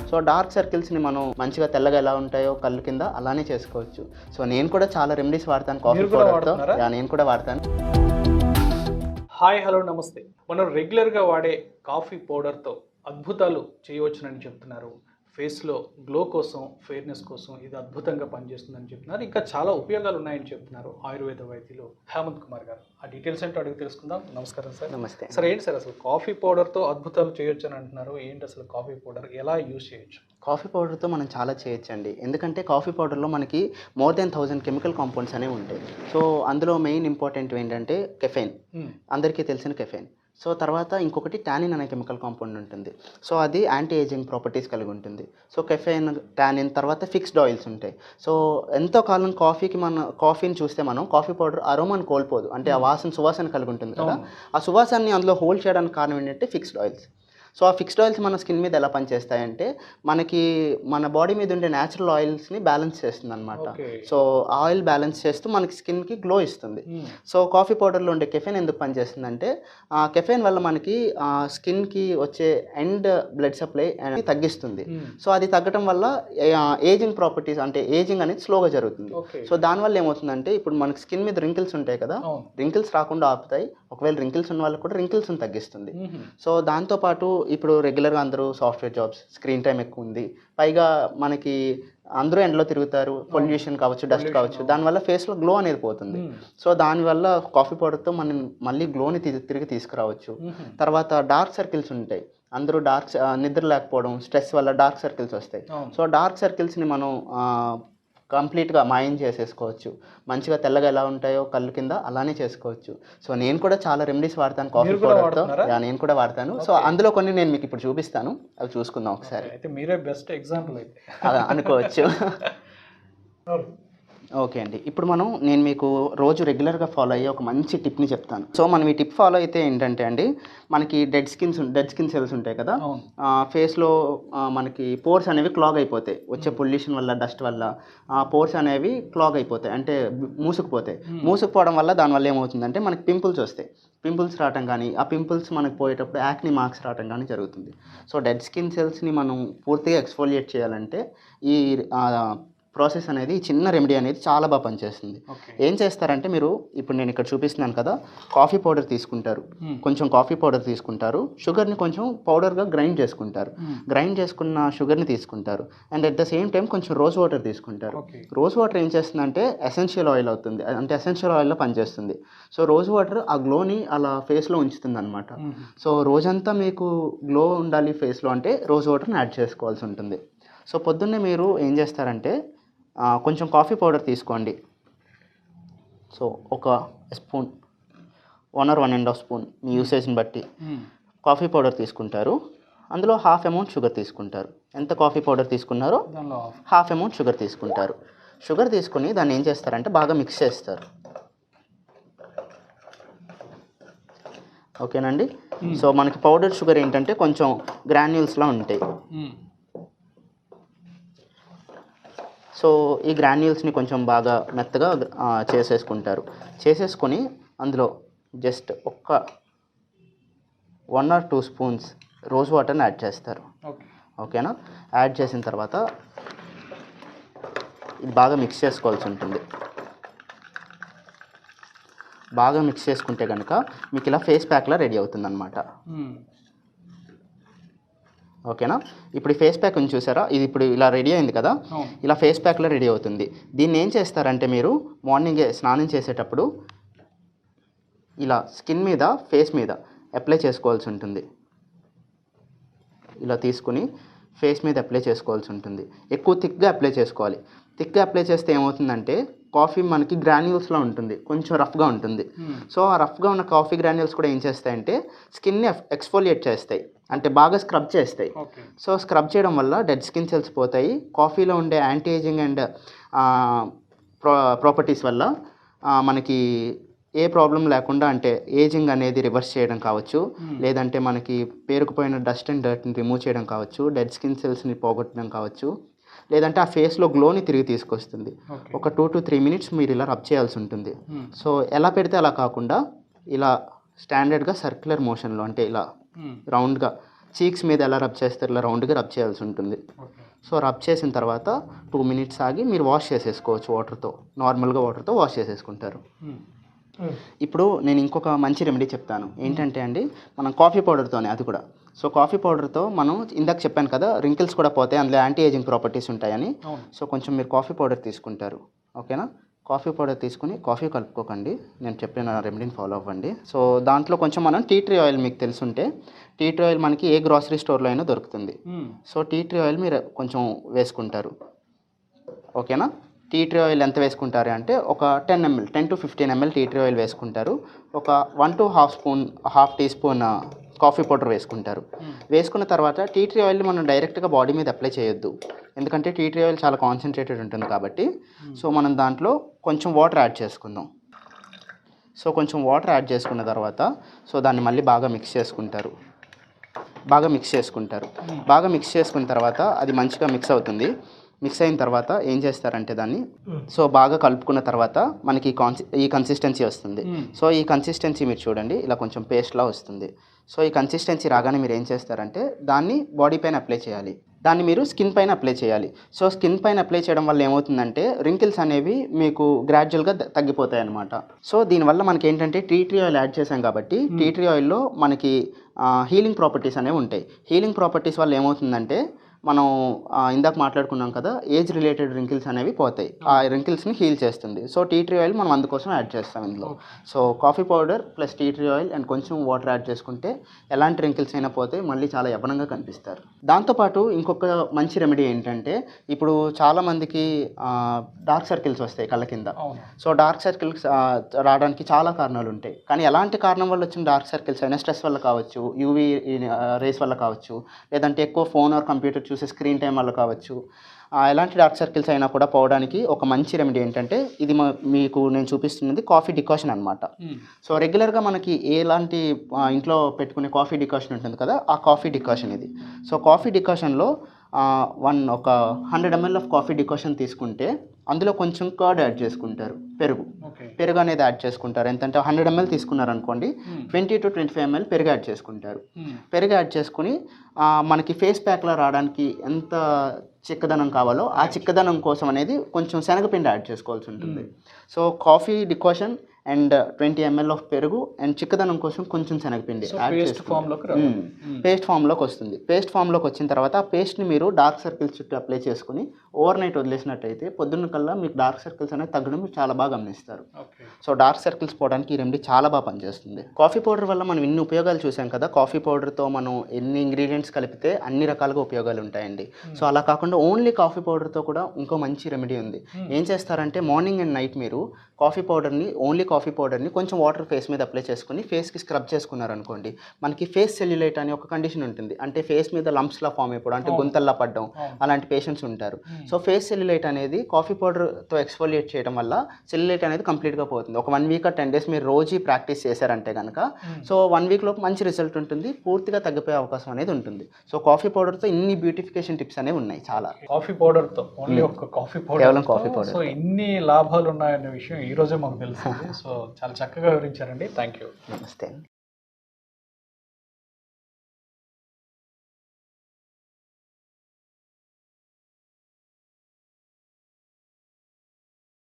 So dark సర్కిల్స్ని మనం మంచిగా తెల్లగా ఎలా ఉంటాయో కళ్ళు కింద అలానే చేసుకోవచ్చు. సో నేను కూడా చాలా రెమెడీస్ వాడతాను కాఫీ పౌడర్తో. నేను కూడా వాడతాను. హాయ్, హలో, నమస్తే. మనం రెగ్యులర్గా వాడే కాఫీ పౌడర్తో అద్భుతాలు చేయవచ్చునని చెప్తున్నారు. ఫేస్లో గ్లో కోసం, ఫెయిర్నెస్ కోసం ఇది అద్భుతంగా పనిచేస్తుందని చెప్తున్నారు. ఇంకా చాలా ఉపయోగాలు ఉన్నాయని చెప్తున్నారు ఆయుర్వేద వైద్యులు హేమంత్ కుమార్ గారు. ఆ డీటెయిల్స్ ఏంటో అడిగి తెలుసుకుందాం. నమస్కారం సార్. నమస్తే సార్. ఏంటి సార్ అసలు కాఫీ పౌడర్తో అద్భుతాలు చేయొచ్చు అని అంటున్నారు? ఏంటి అసలు కాఫీ పౌడర్ ఎలా యూజ్ చేయొచ్చు? కాఫీ పౌడర్తో మనం చాలా చేయొచ్చండి. ఎందుకంటే కాఫీ పౌడర్లో మనకి మోర్ దెన్ 1000 కెమికల్ కాంపౌండ్స్ అనేవి ఉంటాయి. సో అందులో మెయిన్ ఇంపార్టెంట్ ఏంటంటే కెఫెయిన్, అందరికీ తెలిసిన కెఫెయిన్. సో తర్వాత ఇంకొకటి టానిన్ అనే కెమికల్ కాంపౌండ్ ఉంటుంది. సో అది యాంటీ ఏజింగ్ ప్రాపర్టీస్ కలిగి ఉంటుంది. సో కెఫెయిన్, టానిన్, తర్వాత ఫిక్స్డ్ ఆయిల్స్ ఉంటాయి. సో ఎంతో కాలం కాఫీని చూస్తే మనం కాఫీ పౌడర్ అరోమాని కోల్పోదు, అంటే ఆ సువాసన కలిగి ఉంటుంది కదా. ఆ సువాసనని అందులో హోల్డ్ చేయడానికి కారణం ఏంటంటే ఫిక్స్డ్ ఆయిల్స్. సో ఆ ఫిక్స్డ్ ఆయిల్స్ మన స్కిన్ మీద ఎలా పనిచేస్తాయంటే మన బాడీ మీద ఉండే న్యాచురల్ ఆయిల్స్ని బ్యాలెన్స్ చేస్తుంది అనమాట. సో ఆయిల్ బ్యాలెన్స్ చేస్తూ మనకి స్కిన్కి గ్లో ఇస్తుంది. సో కాఫీ పౌడర్లో ఉండే కెఫెయిన్ ఎందుకు పనిచేస్తుందంటే ఆ కెఫెయిన్ వల్ల మనకి స్కిన్కి వచ్చే ఎండ్ బ్లడ్ సప్లై తగ్గిస్తుంది. సో అది తగ్గడం వల్ల ఏజింగ్ ప్రాపర్టీస్, అంటే ఏజింగ్ అనేది స్లోగా జరుగుతుంది. సో దానివల్ల ఏమవుతుందంటే ఇప్పుడు మనకి స్కిన్ మీద రింకిల్స్ ఉంటాయి కదా, రింకిల్స్ రాకుండా ఆపుతాయి. ఒకవేళ రింకిల్స్ ఉన్న వాళ్ళకి కూడా రింకిల్స్ని తగ్గిస్తుంది. సో దాంతోపాటు ఇప్పుడు రెగ్యులర్గా అందరూ సాఫ్ట్వేర్ జాబ్స్, స్క్రీన్ టైం ఎక్కువ ఉంది, పైగా మనకి అందరూ ఎండలో తిరుగుతారు, పొల్యూషన్ కావచ్చు, డస్ట్ కావచ్చు, దానివల్ల ఫేస్లో గ్లో అనేది పోతుంది. సో దానివల్ల కాఫీ పౌడర్తో మనం మళ్ళీ గ్లోని తిరిగి తీసుకురావచ్చు. తర్వాత డార్క్ సర్కిల్స్ ఉంటాయి, అందరూ నిద్ర లేకపోవడం, స్ట్రెస్ వల్ల డార్క్ సర్కిల్స్ వస్తాయి. సో డార్క్ సర్కిల్స్ని మనం కంప్లీట్గా మాయం చేసేసుకోవచ్చు. మంచిగా తెల్లగా ఎలా ఉంటాయో కళ్ళు కింద అలానే చేసుకోవచ్చు. సో నేను కూడా చాలా రెమెడీస్ వాడతాను కాఫీ పౌడర్తో. నేను కూడా వాడతాను. సో అందులో కొన్ని నేను మీకు ఇప్పుడు చూపిస్తాను, అవి చూసుకుందాం ఒకసారి. అయితే మీరే బెస్ట్ ఎగ్జాంపుల్ అయితే అనుకోవచ్చు. ఓకే అండి, ఇప్పుడు నేను మీకు రోజు రెగ్యులర్గా ఫాలో అయ్యే ఒక మంచి టిప్ని చెప్తాను. సో మనం ఈ టిప్ ఫాలో అయితే ఏంటంటే అండి, మనకి డెడ్ స్కిన్ సెల్స్ ఉంటాయి కదా, ఫేస్లో మనకి పోర్స్ అనేవి క్లాగ్ అయిపోతాయి. వచ్చే పొల్యూషన్ వల్ల, డస్ట్ వల్ల పోర్స్ అనేవి క్లాగ్ అయిపోతాయి, అంటే మూసుకుపోవడం వల్ల దానివల్ల ఏమవుతుందంటే మనకి పింపుల్స్ వస్తాయి. పింపుల్స్ రావటం కానీ, ఆ పింపుల్స్ మనకు పోయేటప్పుడు యాక్ని మార్క్స్ రావటం కానీ జరుగుతుంది. సో డెడ్ స్కిన్ సెల్స్ని మనం పూర్తిగా ఎక్స్ఫోలియేట్ చేయాలంటే ఈ ప్రాసెస్ అనేది, చిన్న రెమెడీ అనేది చాలా బాగా పనిచేస్తుంది. ఏం చేస్తారంటే, మీరు ఇప్పుడు నేను ఇక్కడ చూపిస్తున్నాను కదా, కాఫీ పౌడర్ తీసుకుంటారు, కొంచెం కాఫీ పౌడర్ తీసుకుంటారు, షుగర్ని కొంచెం పౌడర్గా గ్రైండ్ చేసుకుంటారు, గ్రైండ్ చేసుకున్న షుగర్ని తీసుకుంటారు, and at the same time కొంచెం రోజ్ వాటర్ తీసుకుంటారు. రోజ్ వాటర్ ఏం చేస్తుందంటే ఎసెన్షియల్ ఆయిల్ అవుతుంది, అంటే ఎసెన్షియల్ ఆయిల్లో పనిచేస్తుంది. సో రోజ్ వాటర్ ఆ గ్లోని అలా ఫేస్లో ఉంచుతుంది అనమాట. సో రోజంతా మీకు గ్లో ఉండాలి ఫేస్లో అంటే రోజ్ వాటర్ని యాడ్ చేసుకోవాల్సి ఉంటుంది. సో పొద్దున్నే మీరు ఏం చేస్తారంటే, కొంచెం కాఫీ పౌడర్ తీసుకోండి. సో ఒక స్పూన్, 1 or 1.5 స్పూన్ మీ యూసేజ్ని బట్టి కాఫీ పౌడర్ తీసుకుంటారు. అందులో హాఫ్ అమౌంట్ షుగర్ తీసుకుంటారు. ఎంత కాఫీ పౌడర్ తీసుకున్నారో హాఫ్ అమౌంట్ షుగర్ తీసుకుంటారు. షుగర్ తీసుకుని దాన్ని ఏం చేస్తారంటే బాగా మిక్స్ చేస్తారు. ఓకేనండి. సో మనకి పౌడర్ షుగర్ ఏంటంటే కొంచెం గ్రాన్యూల్స్లా ఉంటాయి. సో ఈ గ్రాన్యూల్స్ని కొంచెం బాగా మెత్తగా చేసేసుకొని అందులో జస్ట్ 1 or 2 స్పూన్స్ రోజ్ వాటర్ని యాడ్ చేస్తారు. ఓకేనా? యాడ్ చేసిన తర్వాత ఇది బాగా మిక్స్ చేసుకోవాల్సి ఉంటుంది. బాగా మిక్స్ చేసుకుంటే కనుక మీకు ఇలా ఫేస్ ప్యాక్లా రెడీ అవుతుంది అనమాట. ఓకేనా? ఇప్పుడు ఈ ఫేస్ ప్యాక్ చూసారా, ఇది ఇప్పుడు ఇలా రెడీ అయింది కదా, ఇలా ఫేస్ ప్యాక్లో రెడీ అవుతుంది. దీన్ని ఏం చేస్తారంటే, మీరు మార్నింగే స్నానం చేసేటప్పుడు ఇలా స్కిన్ మీద, ఫేస్ మీద అప్లై చేసుకోవాల్సి ఉంటుంది. ఇలా తీసుకుని ఫేస్ మీద అప్లై చేసుకోవాల్సి ఉంటుంది. ఎక్కువ థిక్గా అప్లై చేసుకోవాలి. థిక్గా అప్లై చేస్తే ఏమవుతుందంటే, కాఫీ మనకి గ్రాన్యూల్స్లో ఉంటుంది, కొంచెం రఫ్గా ఉంటుంది. సో ఆ రఫ్గా ఉన్న కాఫీ గ్రాన్యూల్స్ కూడా ఏం చేస్తాయంటే స్కిన్ని ఎక్స్ఫోలియేట్ చేస్తాయి, అంటే బాగా స్క్రబ్ చేస్తాయి. సో స్క్రబ్ చేయడం వల్ల డెడ్ స్కిన్ సెల్స్ పోతాయి. కాఫీలో ఉండే యాంటీ ఏజింగ్ అండ్ ప్రాపర్టీస్ వల్ల మనకి ఏ ప్రాబ్లం లేకుండా, అంటే ఏజింగ్ అనేది రివర్స్ చేయడం కావచ్చు, లేదంటే మనకి పేరుకుపోయిన డస్ట్ అండ్ డర్ట్ని రిమూవ్ చేయడం కావచ్చు, డెడ్ స్కిన్ సెల్స్ని పోగొట్టడం కావచ్చు, లేదంటే ఆ ఫేస్లో గ్లోని తిరిగి తీసుకొస్తుంది. ఒక 2 to 3 minutes మీరు ఇలా రబ్ చేయాల్సి ఉంటుంది. సో ఎలా పెడితే అలా కాకుండా ఇలా స్టాండర్డ్గా సర్క్యులర్ మోషన్లో, అంటే ఇలా రౌండ్గా చీక్స్ మీద ఎలా రబ్ చేస్తారు ఇలా రౌండ్గా రబ్ చేయాల్సి ఉంటుంది. ఓకే. సో రబ్ చేసిన తర్వాత 2 మినిట్స్ ఆగి మీరు వాష్ చేసేసుకోవచ్చు వాటర్తో, నార్మల్గా వాటర్తో వాష్ చేసేసుకుంటారు. ఇప్పుడు నేను ఇంకొక మంచి రెమెడీ చెప్తాను. ఏంటంటే అండి, మనం కాఫీ పౌడర్తోనే అది కూడా. సో కాఫీ పౌడర్తో మనం ఇందాక చెప్పాను కదా రింకిల్స్ కూడా పోతాయి, అందులో యాంటీ ఏజింగ్ ప్రాపర్టీస్ ఉంటాయని. అవును. సో కొంచెం మీరు కాఫీ పౌడర్ తీసుకుంటారు, ఓకేనా. కాఫీ పౌడర్ తీసుకుని కాఫీ కలుపుకోకండి, నేను చెప్పిన రెమెడీని ఫాలో అవ్వండి. సో దాంట్లో కొంచెం మనం టీ ట్రీ ఆయిల్, మీకు తెలుసుంటే టీ ట్రీ ఆయిల్ మనకి ఏ గ్రాసరీ స్టోర్లో అయినా దొరుకుతుంది. సో టీ ట్రీ ఆయిల్ మీరు కొంచెం వేసుకుంటారు, ఓకేనా. టీ ట్రీ ఆయిల్ ఎంత వేసుకుంటారు అంటే ఒక 10 to 15 ml tea tree oil వేసుకుంటారు. ఒక 1 to half teaspoon coffee powder వేసుకుంటారు. వేసుకున్న తర్వాత టీ ట్రీ ఆయిల్ని మనం డైరెక్ట్గా బాడీ మీద అప్లై చేయొద్దు, ఎందుకంటే టీ ట్రీ ఆయిల్ చాలా కాన్సన్ట్రేటెడ్ ఉంటుంది కాబట్టి. సో మనం దాంట్లో కొంచెం వాటర్ యాడ్ చేసుకుందాం. సో కొంచెం వాటర్ యాడ్ చేసుకున్న తర్వాత సో దాన్ని మళ్ళీ బాగా మిక్స్ చేసుకుంటారు. బాగా మిక్స్ చేసుకున్న తర్వాత అది మంచిగా మిక్స్ అవుతుంది. మిక్స్ అయిన తర్వాత ఏం చేస్తారంటే దాన్ని సో బాగా కలుపుకున్న తర్వాత మనకి ఈ కన్సిస్టెన్సీ వస్తుంది. సో ఈ కన్సిస్టెన్సీ మీరు చూడండి, ఇలా కొంచెం పేస్ట్లా వస్తుంది. సో ఈ కన్సిస్టెన్సీ రాగానే మీరు ఏం చేస్తారంటే దాన్ని బాడీ పైన అప్లై చేయాలి, దాన్ని మీరు స్కిన్ పైన అప్లై చేయాలి. సో స్కిన్ పైన అప్లై చేయడం వల్ల ఏమవుతుందంటే రింకిల్స్ అనేవి మీకు గ్రాడ్యువల్గా తగ్గిపోతాయి అన్నమాట. సో దీనివల్ల మనకి ఏంటంటే టీ ట్రీ ఆయిల్ యాడ్ చేసాం కాబట్టి టీ ట్రీ ఆయిల్లో మనకి హీలింగ్ ప్రాపర్టీస్ అనేవి ఉంటాయి. హీలింగ్ ప్రాపర్టీస్ వల్ల ఏమవుతుందంటే మనం ఇందాక మాట్లాడుకున్నాం కదా, ఏజ్ రిలేటెడ్ రింకిల్స్ అనేవి పోతాయి, ఆ రింకిల్స్ని హీల్ చేస్తుంది. సో టీ ట్రీ ఆయిల్ మనం అందుకోసం యాడ్ చేస్తాం ఇందులో. So coffee powder plus tea tree oil and కొంచెం వాటర్ యాడ్ చేసుకుంటే ఎలాంటి రింకిల్స్ అయినా పోతే మళ్ళీ చాలా యవ్వనంగా కనిపిస్తారు. దాంతోపాటు ఇంకొక మంచి రెమెడీ ఏంటంటే, ఇప్పుడు చాలామందికి డార్క్ సర్కిల్స్ వస్తాయి కళ్ళ కింద. సో డార్క్ సర్కిల్స్ రావడానికి చాలా కారణాలు ఉంటాయి, కానీ ఎలాంటి కారణం వల్ల వచ్చిన డార్క్ సర్కిల్స్ అయినా స్ట్రెస్ వల్ల కావచ్చు, యూవీ రేస్ వల్ల కావచ్చు, లేదంటే ఎక్కువ ఫోన్ ఆర్ కంప్యూటర్ చూసే స్క్రీన్ టైం వల్ల కావచ్చు, ఎలాంటి డార్క్ సర్కిల్స్ అయినా కూడా పోవడానికి ఒక మంచి రెమెడీ ఏంటంటే ఇది మీకు నేను చూపిస్తున్నది కాఫీ డికాషన్ అనమాట. సో రెగ్యులర్గా మనకి ఎలాంటి ఇంట్లో పెట్టుకునే కాఫీ డికాషన్ ఉంటుంది కదా, ఆ కాఫీ డికాషన్ ఇది. సో కాఫీ డికాషన్లో ఒక 100 ml ఆఫ్ కాఫీ డికాషన్ తీసుకుంటే అందులో కొంచెం కర్డ్ యాడ్ చేసుకుంటారు, పెరుగు అనేది యాడ్ చేసుకుంటారు. ఎంతంటే 100 ml తీసుకున్నారనుకోండి, 20 to 25 ml పెరుగు యాడ్ చేసుకుంటారు. పెరుగు యాడ్ చేసుకుని మనకి ఫేస్ ప్యాక్లో రావడానికి ఎంత చిక్కదనం కావాలో ఆ చిక్కదనం కోసం అనేది కొంచెం శనగపిండి యాడ్ చేసుకోవాల్సి ఉంటుంది. So coffee decoction and 20 ml of పెరుగు అండ్ చిక్కదనం కోసం కొంచెం శనగపిండి యాడ్ చేసుకుంటారు. పేస్ట్ ఫామ్లోకి వస్తుంది. పేస్ట్ ఫామ్లోకి వచ్చిన తర్వాత ఆ పేస్ట్ని మీరు డార్క్ సర్కిల్స్ చుట్టూ అప్లై చేసుకుని ఓవర్ నైట్ వదిలేసినట్టయితే పొద్దున్న కల్లా మీకు డార్క్ సర్కిల్స్ అనేది తగ్గడం మీరు చాలా బాగా గమనిస్తారు. సో డార్క్ సర్కిల్స్ పోవడానికి ఈ రెమెడీ చాలా బాగా పనిచేస్తుంది. కాఫీ పౌడర్ వల్ల మనం ఇన్ని ఉపయోగాలు చూసాం కదా, కాఫీ పౌడర్తో మనం ఎన్ని ఇంగ్రీడియంట్స్ కలిపితే అన్ని రకాలుగా ఉపయోగాలు ఉంటాయండి. సో అలా కాకుండా ఓన్లీ కాఫీ పౌడర్తో కూడా ఇంకో మంచి రెమెడీ ఉంది. ఏం చేస్తారంటే మార్నింగ్ అండ్ నైట్ మీరు ఓన్లీ కాఫీ పౌడర్ని కొంచెం వాటర్ ఫేస్ మీద అప్లై చేసుకుని ఫేస్కి స్క్రబ్ చేసుకున్నారనుకోండి, మనకి ఫేస్ సెల్యులైట్ అని ఒక కండిషన్ ఉంటుంది, అంటే ఫేస్ మీద లంప్స్లా ఫామ్ అయిపోవడం, అంటే గుంతల్లా పడడం, అలాంటి పేషెంట్స్ ఉంటారు. సో ఫేస్ సెల్యులైట్ అనేది కాఫీ పౌడర్తో ఎక్స్ఫోలియేట్ చేయడం వల్ల సెల్యులైట్ అనేది కంప్లీట్గా పోతుంది. ఒక 1 week or 10 days మీరు రోజు ప్రాక్టీస్ చేశారంటే కనుక సో 1 week లోపు మంచి రిజల్ట్ ఉంటుంది, పూర్తిగా తగ్గిపోయే అవకాశం అనేది ఉంటుంది. సో కాఫీ పౌడర్తో ఇన్ని బ్యూటిఫికేషన్ టిప్స్ అనేవి ఉన్నాయి చాలా. కాఫీ పౌడర్తో ఓన్లీ ఒక కాఫీ పౌడర్, కేవలం కాఫీ పౌడర్. సో ఇన్ని లాభాలు ఉన్నాయనే విషయం ఈ రోజే మాకు తెలిసింది. సో చాలా చక్కగా వివరించారండి. Thank you. నమస్తే.